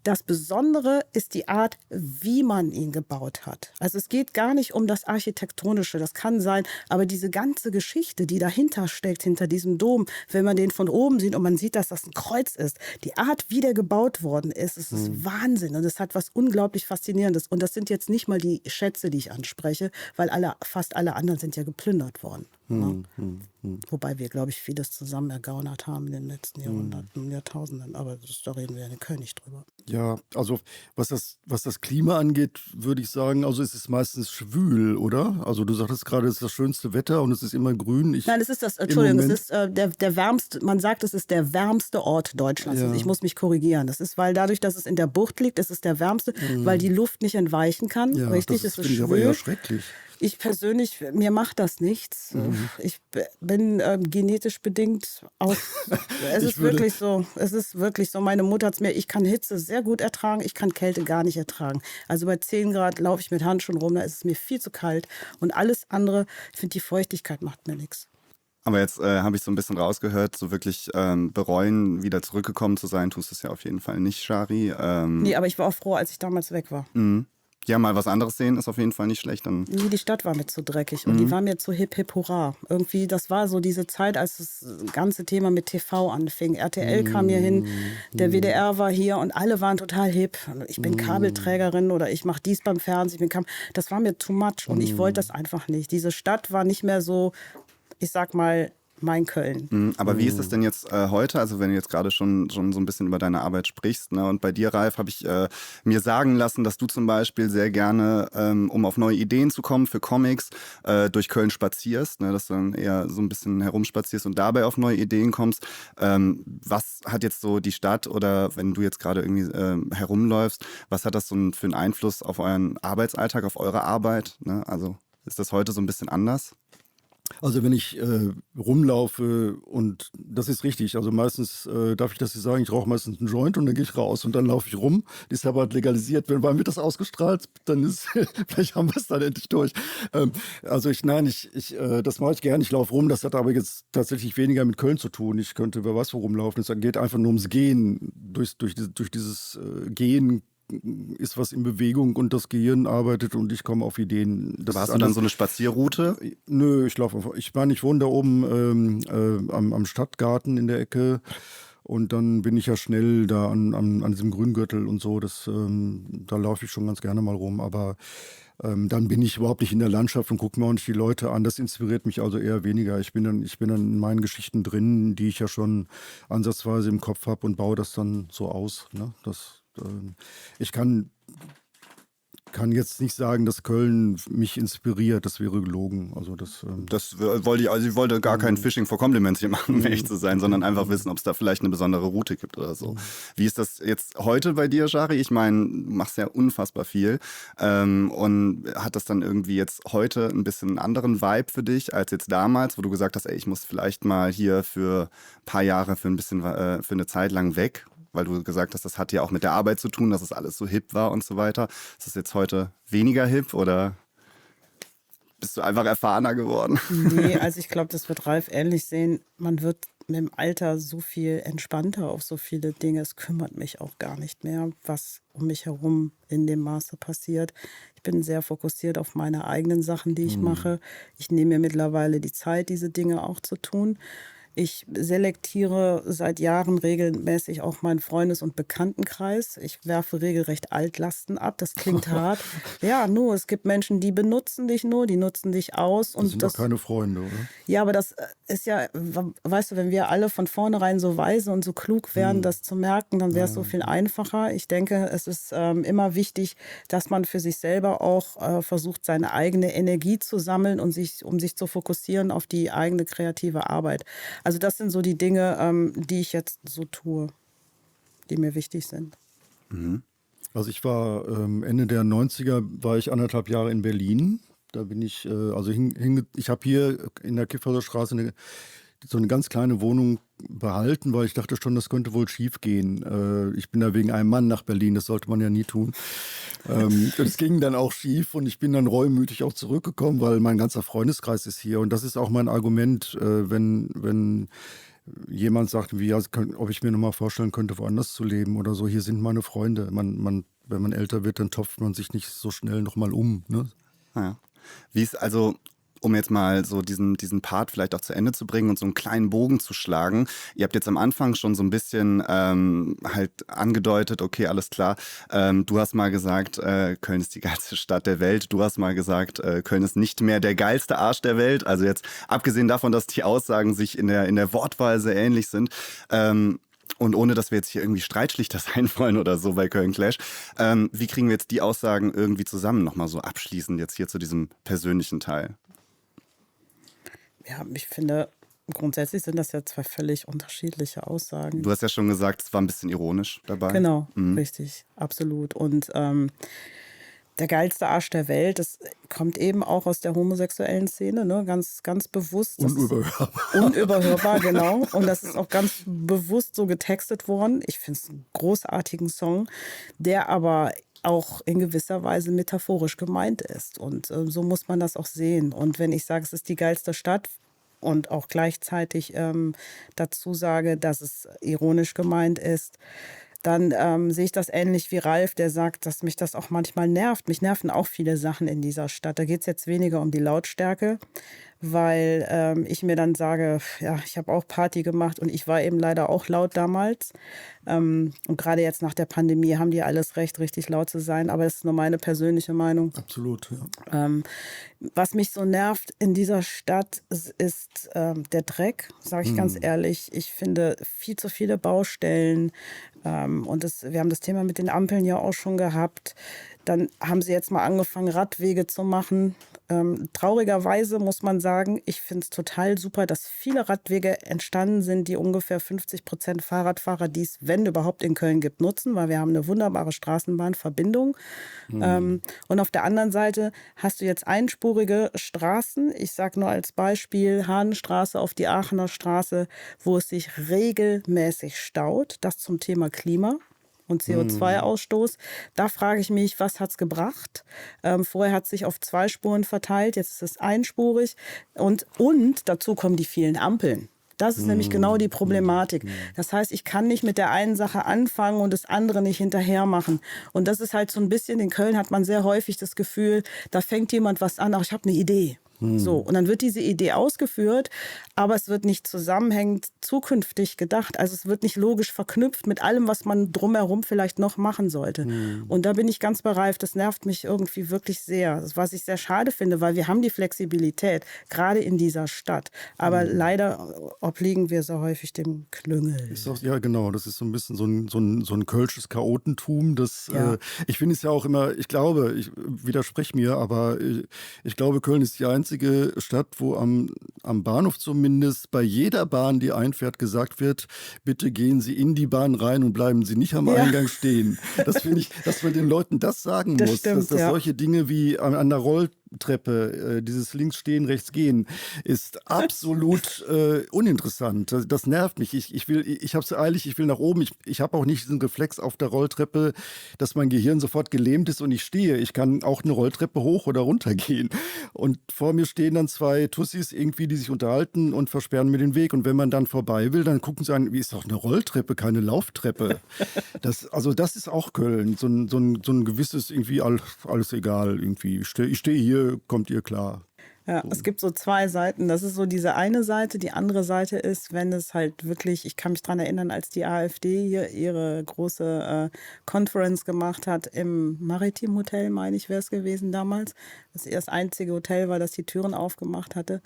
Das Besondere ist die Art, wie man ihn gebaut hat. Also es geht gar nicht um das Architektonische, das kann sein, aber diese ganze Geschichte, die dahinter steckt, hinter diesem Dom, wenn man den von oben sieht und man sieht, dass das ein Kreuz ist, die Art, wie der gebaut worden ist, es ist Wahnsinn und es hat was unglaublich Faszinierendes. Und das sind jetzt nicht mal die Schätze, die ich anspreche, weil fast alle anderen sind ja geplündert worden. Ne? Wobei wir, glaube ich, vieles zusammen ergaunert haben in den letzten Jahrhunderten und Jahrtausenden. Aber da reden wir ja in Köln nicht drüber. Ja, also was das Klima angeht, würde ich sagen, also es ist meistens schwül, oder? Also du sagtest gerade, es ist das schönste Wetter und es ist immer grün. Nein, es ist es ist der wärmste, man sagt, es ist der wärmste Ort Deutschlands. Ja. Also ich muss mich korrigieren. Das ist, weil dadurch, dass es in der Bucht liegt, ist es der wärmste, weil die Luft nicht entweichen kann. Ja, Richtig, das es ist finde ich aber eher schwül. schrecklich. Ich persönlich, mir macht das nichts. Ich bin genetisch bedingt aus. Es ist wirklich so. Es ist wirklich so. Meine Mutter hat es mir, ich kann Hitze sehr gut ertragen, ich kann Kälte gar nicht ertragen. Also bei 10 Grad laufe ich mit Handschuhen rum, da ist es mir viel zu kalt. Und alles andere, ich finde, die Feuchtigkeit macht mir nichts. Aber jetzt habe ich so ein bisschen rausgehört, so wirklich bereuen, wieder zurückgekommen zu sein, tust du es ja auf jeden Fall nicht, Shari. Nee, aber ich war auch froh, als ich damals weg war. Ja, mal was anderes sehen ist auf jeden Fall nicht schlecht. Dann Nee, die Stadt war mir zu dreckig und die war mir zu hip, hip, hurra. Irgendwie, das war so diese Zeit, als das ganze Thema mit TV anfing. RTL kam hier hin, der WDR war hier und alle waren total hip. Ich bin Kabelträgerin oder ich mache dies beim Fernsehen. Das war mir too much und ich wollte das einfach nicht. Diese Stadt war nicht mehr so, ich sag mal, mein Köln. Aber wie ist es denn jetzt heute? Also wenn du jetzt gerade schon so ein bisschen über deine Arbeit sprichst, ne? Und bei dir, Ralf, habe ich mir sagen lassen, dass du zum Beispiel sehr gerne, um auf neue Ideen zu kommen für Comics, durch Köln spazierst, ne? Dass du dann eher so ein bisschen herumspazierst und dabei auf neue Ideen kommst. Was hat jetzt so die Stadt oder wenn du jetzt gerade irgendwie herumläufst, was hat das so für einen Einfluss auf euren Arbeitsalltag, auf eure Arbeit? Ne? Also ist das heute so ein bisschen anders? Also wenn ich rumlaufe und das ist richtig, also meistens darf ich das hier sagen, ich rauche meistens einen Joint und dann gehe ich raus und dann laufe ich rum. Die ist aber legalisiert, wann wird das ausgestrahlt, dann ist, vielleicht haben wir es dann endlich durch. Also das mache ich gerne, ich laufe rum, das hat aber jetzt tatsächlich weniger mit Köln zu tun. Ich könnte wer weiß wo rumlaufen, es geht einfach nur ums Gehen, durch dieses Gehen ist was in Bewegung und das Gehirn arbeitet und ich komme auf Ideen. Das Hast ist du dann alles- so eine Spazierroute? Nö, ich laufe einfach. Ich wohne da oben am Stadtgarten in der Ecke und dann bin ich ja schnell da an diesem Grüngürtel und so. Da laufe ich schon ganz gerne mal rum, aber dann bin ich überhaupt nicht in der Landschaft und gucke mir auch nicht die Leute an. Das inspiriert mich also eher weniger. Ich bin dann in meinen Geschichten drin, die ich ja schon ansatzweise im Kopf habe und baue das dann so aus. Ne? Ich kann jetzt nicht sagen, dass Köln mich inspiriert. Das wäre gelogen. Also Das wollte ich, also ich wollte gar kein Fishing for Compliments hier machen, um ehrlich zu sein, sondern einfach wissen, ob es da vielleicht eine besondere Route gibt oder so. Wie ist das jetzt heute bei dir, Shari? Ich meine, du machst ja unfassbar viel. Und hat das dann irgendwie jetzt heute ein bisschen einen anderen Vibe für dich als jetzt damals, wo du gesagt hast, ey, ich muss vielleicht mal hier für ein paar Jahre, für eine Zeit lang weg? Weil du gesagt hast, das hat ja auch mit der Arbeit zu tun, dass es alles so hip war und so weiter. Ist das jetzt heute weniger hip oder bist du einfach erfahrener geworden? Nee, also ich glaube, das wird Ralf ähnlich sehen. Man wird mit dem Alter so viel entspannter auf so viele Dinge. Es kümmert mich auch gar nicht mehr, was um mich herum in dem Maße passiert. Ich bin sehr fokussiert auf meine eigenen Sachen, die ich mache. Ich nehme mir mittlerweile die Zeit, diese Dinge auch zu tun. Ich selektiere seit Jahren regelmäßig auch meinen Freundes- und Bekanntenkreis. Ich werfe regelrecht Altlasten ab. Das klingt hart. Ja, nur, es gibt Menschen, die benutzen dich nur, die nutzen dich aus. das sind doch keine Freunde, oder? Ja, aber das ist ja, weißt du, wenn wir alle von vornherein so weise und so klug wären, das zu merken, dann wäre es so viel einfacher. Ich denke, es ist immer wichtig, dass man für sich selber auch versucht, seine eigene Energie zu sammeln und um sich zu fokussieren auf die eigene kreative Arbeit. Also das sind so die Dinge, die ich jetzt so tue, die mir wichtig sind. Also ich war Ende der 90er, war ich 1,5 Jahre in Berlin. Da bin ich, ich habe hier in der Kiffhauser Straße so eine ganz kleine Wohnung behalten, weil ich dachte schon, das könnte wohl schief gehen. Ich bin da wegen einem Mann nach Berlin, das sollte man ja nie tun. Das ging dann auch schief und ich bin dann reumütig auch zurückgekommen, weil mein ganzer Freundeskreis ist hier. Und das ist auch mein Argument, wenn jemand sagt, ob ich mir noch mal vorstellen könnte, woanders zu leben oder so. Hier sind meine Freunde. Wenn man älter wird, dann topft man sich nicht so schnell noch mal um. Ne? Ja. Wie ist also, um jetzt mal so diesen Part vielleicht auch zu Ende zu bringen und so einen kleinen Bogen zu schlagen. Ihr habt jetzt am Anfang schon so ein bisschen halt angedeutet, okay, alles klar. Du hast mal gesagt, Köln ist die geilste Stadt der Welt. Du hast mal gesagt, Köln ist nicht mehr der geilste Arsch der Welt. Also jetzt abgesehen davon, dass die Aussagen sich in der Wortweise ähnlich sind. Und ohne, dass wir jetzt hier irgendwie Streitschlichter sein wollen oder so bei Köln Clash, wie kriegen wir jetzt die Aussagen irgendwie zusammen nochmal so abschließend jetzt hier zu diesem persönlichen Teil? Ja, ich finde, grundsätzlich sind das ja zwei völlig unterschiedliche Aussagen. Du hast ja schon gesagt, es war ein bisschen ironisch dabei. Genau, richtig, absolut. Und der geilste Arsch der Welt, das kommt eben auch aus der homosexuellen Szene, ne? Ganz, ganz bewusst. Unüberhörbar. Unüberhörbar, genau. Und das ist auch ganz bewusst so getextet worden. Ich finde es einen großartigen Song, der aber auch in gewisser Weise metaphorisch gemeint ist. Und so muss man das auch sehen. Und wenn ich sage, es ist die geilste Stadt, und auch gleichzeitig dazu sage, dass es ironisch gemeint ist, dann sehe ich das ähnlich wie Ralf, der sagt, dass mich das auch manchmal nervt. Mich nerven auch viele Sachen in dieser Stadt. Da geht es jetzt weniger um die Lautstärke, weil ich mir dann sage, ja, ich habe auch Party gemacht und ich war eben leider auch laut damals. Und gerade jetzt nach der Pandemie haben die alles recht, richtig laut zu sein. Aber das ist nur meine persönliche Meinung. Absolut, ja. Was mich so nervt in dieser Stadt ist der Dreck, sage ich ganz ehrlich. Ich finde viel zu viele Baustellen. Und wir haben das Thema mit den Ampeln ja auch schon gehabt. Dann haben sie jetzt mal angefangen, Radwege zu machen. Traurigerweise muss man sagen, ich finde es total super, dass viele Radwege entstanden sind, die ungefähr 50% Fahrradfahrer, die es, wenn überhaupt in Köln gibt, nutzen, weil wir haben eine wunderbare Straßenbahnverbindung. Und auf der anderen Seite hast du jetzt einspurige Straßen. Ich sage nur als Beispiel Hahnenstraße auf die Aachener Straße, wo es sich regelmäßig staut. Das zum Thema Klima und CO2-Ausstoß. Da frage ich mich, was hat es gebracht? Vorher hat es sich auf 2 Spuren verteilt, jetzt ist es einspurig. Und dazu kommen die vielen Ampeln. Das ist nämlich genau die Problematik. Das heißt, ich kann nicht mit der einen Sache anfangen und das andere nicht hinterher machen. Und das ist halt so ein bisschen, in Köln hat man sehr häufig das Gefühl, da fängt jemand was an, ach, ich habe eine Idee. So, und dann wird diese Idee ausgeführt, aber es wird nicht zusammenhängend zukünftig gedacht. Also es wird nicht logisch verknüpft mit allem, was man drumherum vielleicht noch machen sollte. Und da bin ich ganz bei Ralf, das nervt mich irgendwie wirklich sehr. Was ich sehr schade finde, weil wir haben die Flexibilität, gerade in dieser Stadt. Aber leider obliegen wir so häufig dem Klüngel. Ist auch, ja, genau, das ist so ein bisschen so ein kölsches Chaotentum. Das, Ja. Ich finde es ja auch immer, ich widerspreche mir, aber ich glaube, Köln ist die einzige Stadt, wo am Bahnhof zumindest bei jeder Bahn, die einfährt, gesagt wird, bitte gehen Sie in die Bahn rein und bleiben Sie nicht am Eingang stehen. Das finde ich, dass man den Leuten das sagen Das muss, stimmt, dass ja. solche Dinge wie an der Rolltreppe, dieses links stehen, rechts gehen, ist absolut uninteressant. Das nervt mich. Ich habe es eilig, ich will nach oben. Ich habe auch nicht diesen Reflex auf der Rolltreppe, dass mein Gehirn sofort gelähmt ist und ich stehe. Ich kann auch eine Rolltreppe hoch oder runter gehen. Und vor mir stehen dann 2 Tussis irgendwie, die sich unterhalten und versperren mir den Weg. Und wenn man dann vorbei will, dann gucken sie an, wie ist doch eine Rolltreppe, keine Lauftreppe. Das ist auch Köln. So ein gewisses irgendwie alles egal irgendwie. Ich stehe hier, kommt ihr klar. Ja, es gibt so 2 Seiten. Das ist so diese eine Seite. Die andere Seite ist, wenn es halt wirklich, ich kann mich daran erinnern, als die AfD hier ihre große Conference gemacht hat im Maritim Hotel, meine ich, wäre es gewesen damals. Das einzige Hotel war, das die Türen aufgemacht hatte.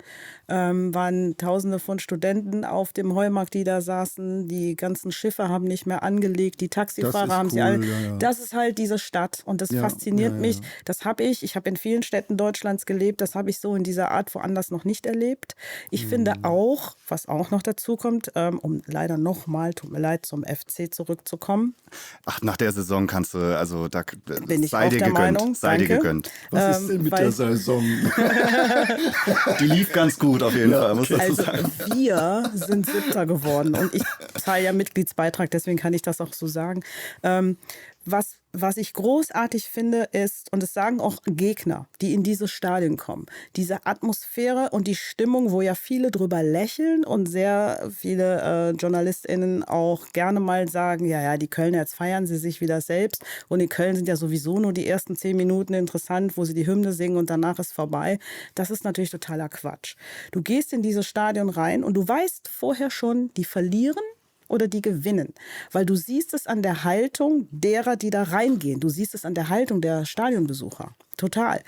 Waren Tausende von Studenten auf dem Heumarkt, die da saßen. Die ganzen Schiffe haben nicht mehr angelegt. Die Taxifahrer haben sie alle. Ja, ja. Das ist halt diese Stadt und das Ja, fasziniert ja, mich. ja. Das habe ich. Ich habe in vielen Städten Deutschlands gelebt. Das habe ich so in dieser Art woanders noch nicht erlebt. Ich finde auch, was auch noch dazu kommt, um leider nochmal, tut mir leid, zum FC zurückzukommen. Ach, nach der Saison kannst du, also da Bin ich sei auch dir der gegönnt, Meinung. sei dir Danke. gegönnt. Was ist denn mit der Saison? Die lief ganz gut auf jeden Fall, muss dazu Also sagen. wir sind 7. geworden und ich zahle ja Mitgliedsbeitrag, deswegen kann ich das auch so sagen. Was ich großartig finde ist, und das sagen auch Gegner, die in dieses Stadion kommen, diese Atmosphäre und die Stimmung, wo ja viele drüber lächeln und sehr viele JournalistInnen auch gerne mal sagen, ja, die Kölner, jetzt feiern sie sich wieder selbst und in Köln sind ja sowieso nur die ersten 10 Minuten interessant, wo sie die Hymne singen und danach ist vorbei. Das ist natürlich totaler Quatsch. Du gehst in dieses Stadion rein und du weißt vorher schon, die verlieren oder die gewinnen. Weil du siehst es an der Haltung derer, die da reingehen. Du siehst es an der Haltung der Stadionbesucher. Total.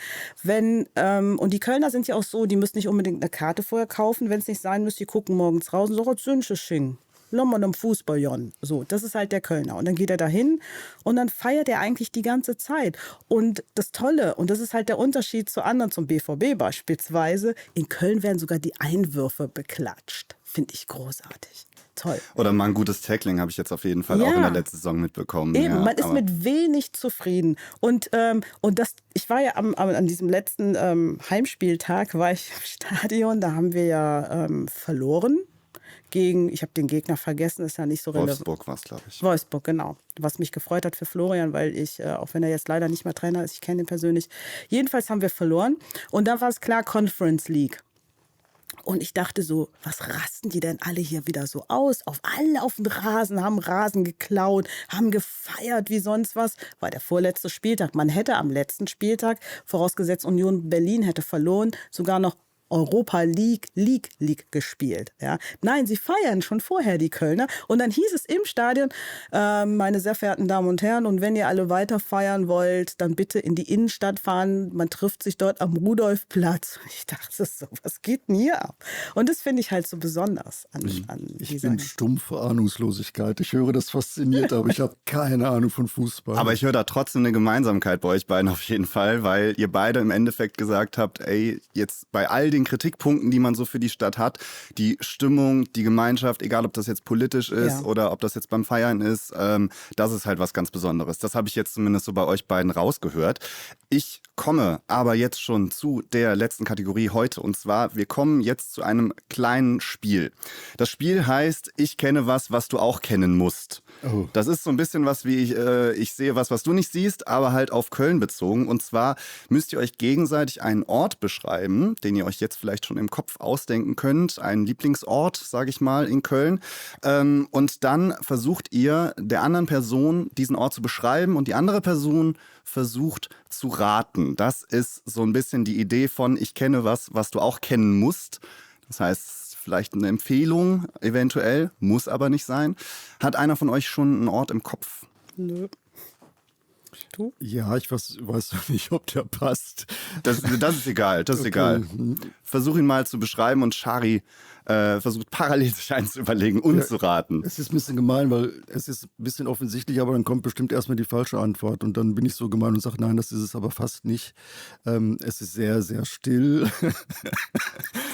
Und die Kölner sind ja auch so, die müssen nicht unbedingt eine Karte vorher kaufen, wenn es nicht sein muss, die gucken morgens raus und so, Zünsche Lommern am Fußball, so, das ist halt der Kölner. Und dann geht er dahin und dann feiert er eigentlich die ganze Zeit. Und das Tolle, und das ist halt der Unterschied zu anderen, zum BVB beispielsweise, in Köln werden sogar die Einwürfe beklatscht. Finde ich großartig. Toll. Oder mal ein gutes Tackling habe ich jetzt auf jeden Fall auch in der letzten Saison mitbekommen. Eben, ja, man ist mit wenig zufrieden. Und ich war ja an diesem letzten Heimspieltag, war ich im Stadion, da haben wir ja verloren ich habe den Gegner vergessen, ist ja nicht so relevant. Wolfsburg war es, glaube ich. Wolfsburg, genau. Was mich gefreut hat für Florian, weil ich, auch wenn er jetzt leider nicht mehr Trainer ist, ich kenne ihn persönlich. Jedenfalls haben wir verloren und da war es klar, Conference League. Und ich dachte so, was rasten die denn alle hier wieder so aus? Alle auf den Rasen, haben Rasen geklaut, haben gefeiert wie sonst was. War der vorletzte Spieltag. Man hätte am letzten Spieltag, vorausgesetzt Union Berlin hätte verloren, sogar noch Europa League gespielt. Ja. Nein, sie feiern schon vorher, die Kölner. Und dann hieß es im Stadion, meine sehr verehrten Damen und Herren, und wenn ihr alle weiter feiern wollt, dann bitte in die Innenstadt fahren. Man trifft sich dort am Rudolfplatz. Ich dachte so, was geht denn hier ab? Und das finde ich halt so besonders an Ich dieser... bin stumpf vor Ahnungslosigkeit. Ich höre das fasziniert, aber ich habe keine Ahnung von Fußball. Aber ich höre da trotzdem eine Gemeinsamkeit bei euch beiden auf jeden Fall, weil ihr beide im Endeffekt gesagt habt, ey, jetzt bei all den Kritikpunkten, die man so für die Stadt hat, die Stimmung, die Gemeinschaft, egal ob das jetzt politisch ist oder ob das jetzt beim Feiern ist, das ist halt was ganz Besonderes. Das habe ich jetzt zumindest so bei euch beiden rausgehört. Ich komme aber jetzt schon zu der letzten Kategorie heute, und zwar, wir kommen jetzt zu einem kleinen Spiel. Das Spiel heißt, ich kenne was du auch kennen musst. Oh. Das ist so ein bisschen was wie ich sehe was du nicht siehst, aber halt auf Köln bezogen. Und zwar müsst ihr euch gegenseitig einen Ort beschreiben, den ihr euch jetzt vielleicht schon im Kopf ausdenken könnt. Einen Lieblingsort, sage ich mal, in Köln. Und dann versucht ihr der anderen Person diesen Ort zu beschreiben und die andere Person versucht zu raten. Das ist so ein bisschen die Idee von ich kenne was du auch kennen musst. Das heißt, vielleicht eine Empfehlung eventuell, muss aber nicht sein. Hat einer von euch schon einen Ort im Kopf? Nö. Du? Ja, ich weiß noch nicht, ob der passt. Das ist egal, das ist egal. Versuch ihn mal zu beschreiben und Shari versucht parallel sich eins zu überlegen und zu raten. Es ist ein bisschen gemein, weil es ist ein bisschen offensichtlich, aber dann kommt bestimmt erstmal die falsche Antwort. Und dann bin ich so gemein und sage, nein, das ist es aber fast nicht. Es ist sehr, sehr still.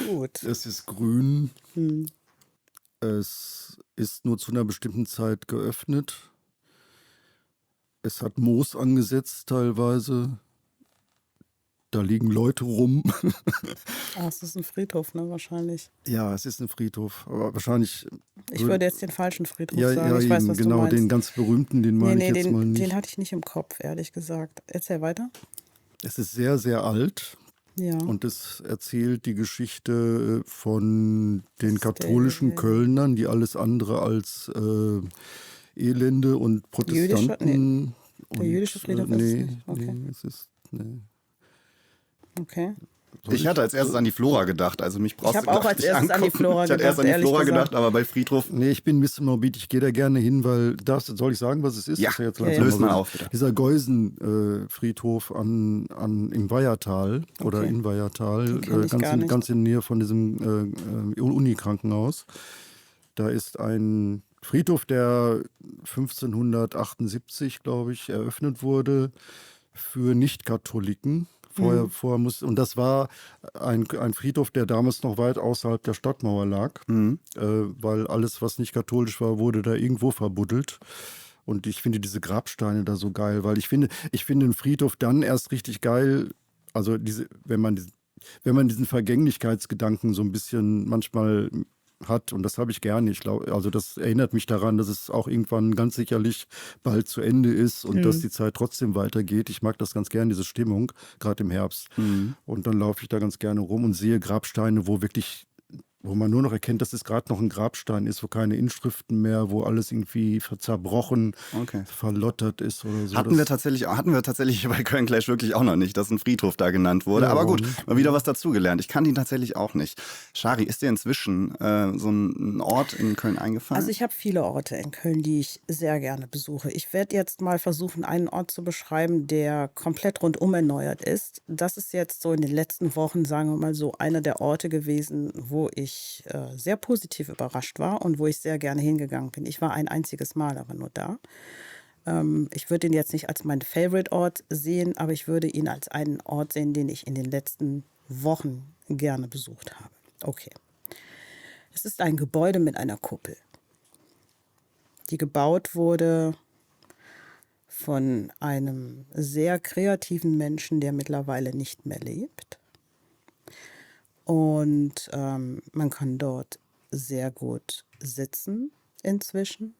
Gut. Es ist grün. Es ist nur zu einer bestimmten Zeit geöffnet. Es hat Moos angesetzt teilweise. Da liegen Leute rum. Es ist ein Friedhof, ne, wahrscheinlich. Ja, es ist ein Friedhof. Aber wahrscheinlich. Ich würde jetzt den falschen Friedhof ja, sagen. ja, Ich weiß, eben, was genau, du meinst. den ganz berühmten, den meine ich jetzt mal nicht. Den hatte ich nicht im Kopf, ehrlich gesagt. Erzähl weiter. Es ist sehr, sehr alt. Ja. Und es erzählt die Geschichte von den katholischen Kölnern, die alles andere als Elende und Protestanten. Der jüdische Friedhof ist es nicht. Okay. Nee, es ist. Nee. Okay. Ich hatte als erstes an die Flora gedacht, also mich brauchst Ich du habe auch gar als nicht erstes an die angucken. Flora Ich hatte gedacht, erst an die ehrlich Flora gesagt. gedacht, aber bei Friedhof... Nee, ich bin ein bisschen morbid, ich gehe da gerne hin, weil soll ich sagen, was es ist? Ja, Das ist jetzt löst langsam mal so. auf, bitte. Dieser Geusen-Friedhof im Weihertal oder in Weihertal, Den kenn ich gar nicht. ganz in der Nähe von diesem Unikrankenhaus. Da ist ein Friedhof, der 1578, glaube ich, eröffnet wurde für Nicht-Katholiken. Vorher und das war ein Friedhof, der damals noch weit außerhalb der Stadtmauer lag, weil alles, was nicht katholisch war, wurde da irgendwo verbuddelt. Und ich finde diese Grabsteine da so geil, weil ich finde einen Friedhof dann erst richtig geil, also wenn man diesen Vergänglichkeitsgedanken so ein bisschen manchmal hat, und das habe ich gerne. Ich glaube, also das erinnert mich daran, dass es auch irgendwann ganz sicherlich bald zu Ende ist und dass die Zeit trotzdem weitergeht. Ich mag das ganz gerne, diese Stimmung, gerade im Herbst. Und dann laufe ich da ganz gerne rum und sehe Grabsteine, wo man nur noch erkennt, dass es gerade noch ein Grabstein ist, wo keine Inschriften mehr, wo alles irgendwie zerbrochen, verlottert ist oder so. Hatten wir tatsächlich bei Köln Clash wirklich auch noch nicht, dass ein Friedhof da genannt wurde. Ja, aber gut, mal wieder was dazugelernt. Ich kannte ihn tatsächlich auch nicht. Shari, ist dir inzwischen so ein Ort in Köln eingefallen? Also ich habe viele Orte in Köln, die ich sehr gerne besuche. Ich werde jetzt mal versuchen, einen Ort zu beschreiben, der komplett rundum erneuert ist. Das ist jetzt so in den letzten Wochen, sagen wir mal so, einer der Orte gewesen, wo ich sehr positiv überrascht war und wo ich sehr gerne hingegangen bin. Ich war ein einziges Mal aber nur da. Ich würde ihn jetzt nicht als meinen Favorite-Ort sehen, aber ich würde ihn als einen Ort sehen, den ich in den letzten Wochen gerne besucht habe. Okay. Es ist ein Gebäude mit einer Kuppel, die gebaut wurde von einem sehr kreativen Menschen, der mittlerweile nicht mehr lebt. Und man kann dort sehr gut sitzen inzwischen.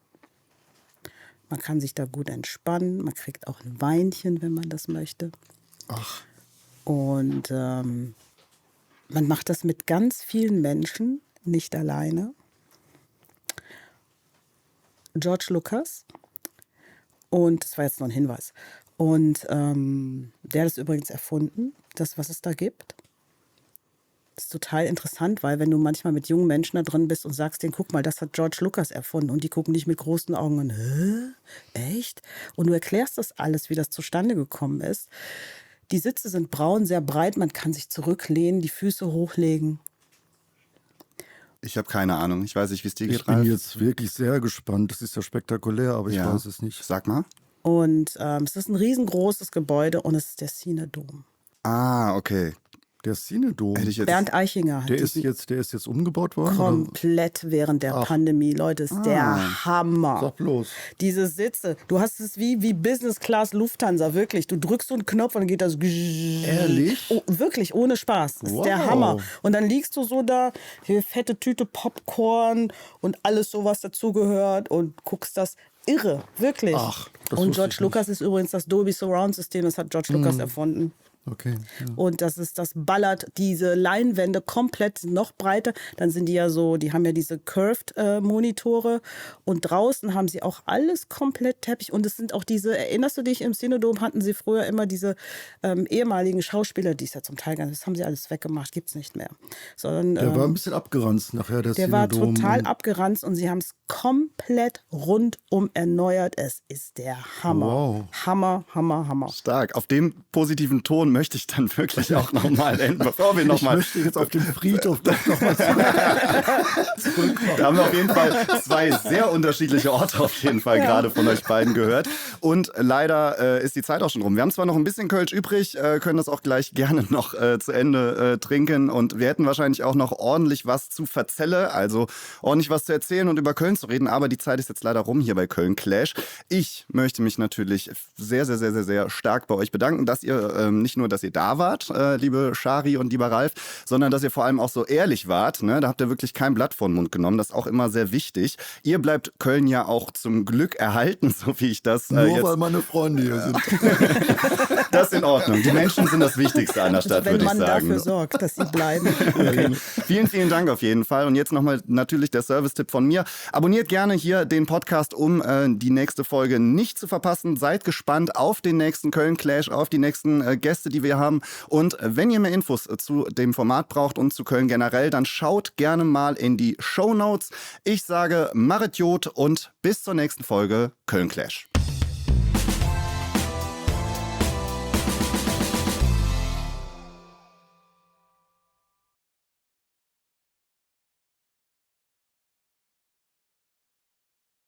Man kann sich da gut entspannen. Man kriegt auch ein Weinchen, wenn man das möchte. Ach. Und man macht das mit ganz vielen Menschen, nicht alleine. George Lucas, und das war jetzt noch ein Hinweis, und der hat es übrigens erfunden, das, was es da gibt. Das ist total interessant, weil wenn du manchmal mit jungen Menschen da drin bist und sagst denen, guck mal, das hat George Lucas erfunden, und die gucken dich mit großen Augen an, hä? Echt? Und du erklärst das alles, wie das zustande gekommen ist. Die Sitze sind braun, sehr breit, man kann sich zurücklehnen, die Füße hochlegen. Ich habe keine Ahnung. Ich weiß nicht, wie es dir geht, Ich bin Ralf. jetzt wirklich sehr gespannt. Das ist ja spektakulär, aber ich Ja. weiß es nicht. Sag mal. Und es ist ein riesengroßes Gebäude und es ist der Cinedom. Ah, okay. Der Cinedom, Hätte ich jetzt... Bernd Eichinger hat der ist diesen jetzt umgebaut worden? Oder? komplett während der Pandemie. Leute, ist der Hammer. Sag bloß. Diese Sitze, du hast es wie Business Class Lufthansa, wirklich. Du drückst so einen Knopf und dann geht das. Ehrlich? Oh, wirklich, ohne Spaß. Das ist der Wow. Hammer. Und dann liegst du so da, hier fette Tüte Popcorn und alles so, was dazugehört, und guckst das. Irre, wirklich. Ach, das und wusste George ich Lucas ist übrigens das Dolby Surround System, das hat George Lucas erfunden. Okay. Ja. Und das ballert diese Leinwände komplett noch breiter. Dann sind die ja so, die haben ja diese Curved-Monitore. Und draußen haben sie auch alles komplett Teppich. Und es sind auch diese, erinnerst du dich, im Cinedom hatten sie früher immer diese ehemaligen Schauspieler, die ist ja zum Teil ganz, das haben sie alles weggemacht, gibt es nicht mehr. Sondern, Der war ein bisschen abgeranzt nachher, der der war Cinedom. total abgeranzt, und sie haben es komplett rundum erneuert. Es ist der Hammer. Wow. Hammer, Hammer, Hammer. Stark. Auf dem positiven Ton möchte ich dann wirklich auch nochmal enden, bevor wir Ich nochmal... möchte jetzt auf den Friedhof nochmal zurückkommen. Da haben wir auf jeden Fall zwei sehr unterschiedliche Orte auf jeden Fall gerade von euch beiden gehört. Und leider ist die Zeit auch schon rum. Wir haben zwar noch ein bisschen Kölsch übrig, können das auch gleich gerne noch zu Ende trinken. Und wir hätten wahrscheinlich auch noch ordentlich was zu verzelle, also ordentlich was zu erzählen und über Köln zu reden. Aber die Zeit ist jetzt leider rum hier bei Köln Clash. Ich möchte mich natürlich sehr, sehr, sehr, sehr, sehr stark bei euch bedanken, dass ihr nicht nur, dass ihr da wart, liebe Shari und lieber Ralf, sondern dass ihr vor allem auch so ehrlich wart. Ne? Da habt ihr wirklich kein Blatt vor den Mund genommen. Das ist auch immer sehr wichtig. Ihr bleibt Köln ja auch zum Glück erhalten, so wie ich das Nur jetzt... weil meine Freunde hier sind. Das ist in Ordnung. Die Menschen sind das Wichtigste an der Stadt, Wenn würde ich man sagen. dafür sorgt, dass sie bleiben. Okay. Vielen, vielen Dank auf jeden Fall. Und jetzt nochmal natürlich der Service-Tipp von mir. Abonniert gerne hier den Podcast, um die nächste Folge nicht zu verpassen. Seid gespannt auf den nächsten Köln Clash, auf die nächsten Gäste, die wir haben. Und wenn ihr mehr Infos zu dem Format braucht und zu Köln generell, dann schaut gerne mal in die Shownotes. Ich sage Marit Jod und bis zur nächsten Folge Köln Clash.